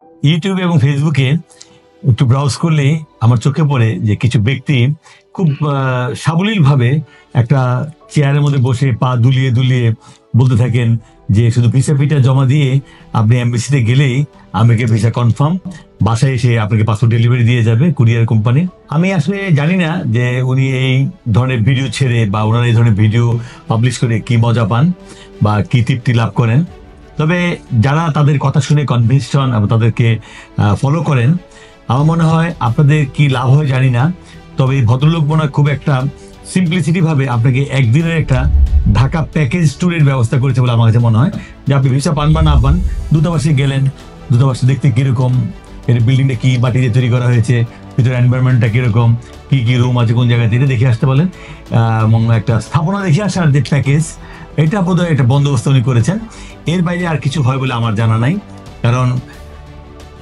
ইউটিউবে এবং ফেসবুকে একটু ব্রাউজ করলে আমার চোখে পড়ে যে কিছু ব্যক্তি খুব সাবলীলভাবে একটা চেয়ারের মধ্যে বসে পা দুলিয়ে দুলিয়ে বলতে থাকেন যে শুধু ভিসা ফিটা জমা দিয়ে আপনি এমবেসিতে গেলেই আমাকে ভিসা কনফার্ম, বাসায় এসে আপনাকে পাসপোর্ট ডেলিভারি দিয়ে যাবে কুরিয়ার কোম্পানি। আমি আসলে জানি না যে উনি এই ধরনের ভিডিও ছেড়ে বা ওনারা এই ধরনের ভিডিও পাবলিশ করে কি মজা পান বা কি তৃপ্তি লাভ করেন। তবে যারা তাদের কথা শুনে কনভিন্সড হন এবং তাদেরকে ফলো করেন, আমার মনে হয় আপনাদের কি লাভ হয় জানি না, তবে এই ভদ্রলোক মনে হয় খুব একটা সিম্পলিসিটি ভাবে আপনাকে একদিনের একটা ঢাকা প্যাকেজ ট্যুরের ব্যবস্থা করেছে বলে আমার কাছে মনে হয়। যে আপনি ভিসা পান বা না পান, দূতাবাসে গেলেন, দূতাবাসে দেখতে কিরকম, এর বিল্ডিংটা কি মাটি দিয়ে তৈরি করা হয়েছে, ভিতরে এনভায়রনমেন্টটা কিরকম, কি কি রুম আছে কোন জায়গায়, এটা দেখে আসতে বলেন এবং একটা স্থাপনা দেখে আসার যে প্যাকেজ, এটা বোধহয় একটা বন্দোবস্ত উনি করেছেন। এর বাইরে আর কিছু হয় বলে আমার জানা নাই। কারণ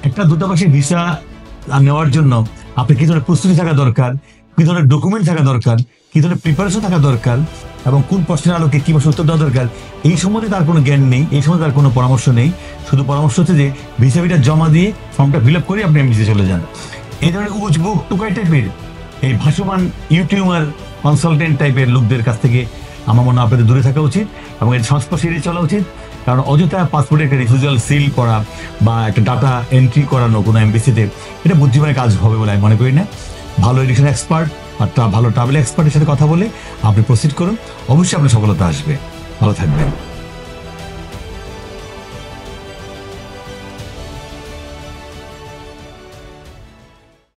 একটা দূতাবাসে ভিসা নেওয়ার জন্য আপনি কি ধরনের প্রস্তুতি থাকা দরকার, কি ধরনের ডকুমেন্ট থাকা দরকার, কি ধরনের প্রিপারেশন থাকা দরকার এবং কোন প্রশ্নের আলোকে কী ভাবে উত্তর দেওয়া দরকার, এই সম্বন্ধে তার কোনো জ্ঞান নেই, এই সম্বন্ধে তার কোনো পরামর্শ নেই। শুধু পরামর্শ হচ্ছে যে ভিসা ফিটা জমা দিয়ে ফর্মটা ফিল আপ করে আপনি এমবিসিতে চলে যান। এই ধরনের উজবুক টুকাই টাইপের এই ভাসমান ইউটিউবার কনসালটেন্ট টাইপের লোকদের কাছ থেকে আমার মনে হয় আপনাদের দূরে থাকা উচিত এবং এর সংস্পর্শে এড়িয়ে চলা উচিত। কারণ অযথা পাসপোর্টে একটা রিফিউজাল সিল করা বা একটা ডাটা এন্ট্রি করানো কোনো এমবিসিতে, এটা বুদ্ধিমানের কাজ হবে বলে আমি মনে করি না। ভালো এডিশন এক্সপার্ট বা ভালো ট্রাভেল এক্সপার্টের সাথে কথা বলে আপনি প্রসিড করুন, অবশ্যই আপনার সফলতা আসবে। ভালো থাকবেন।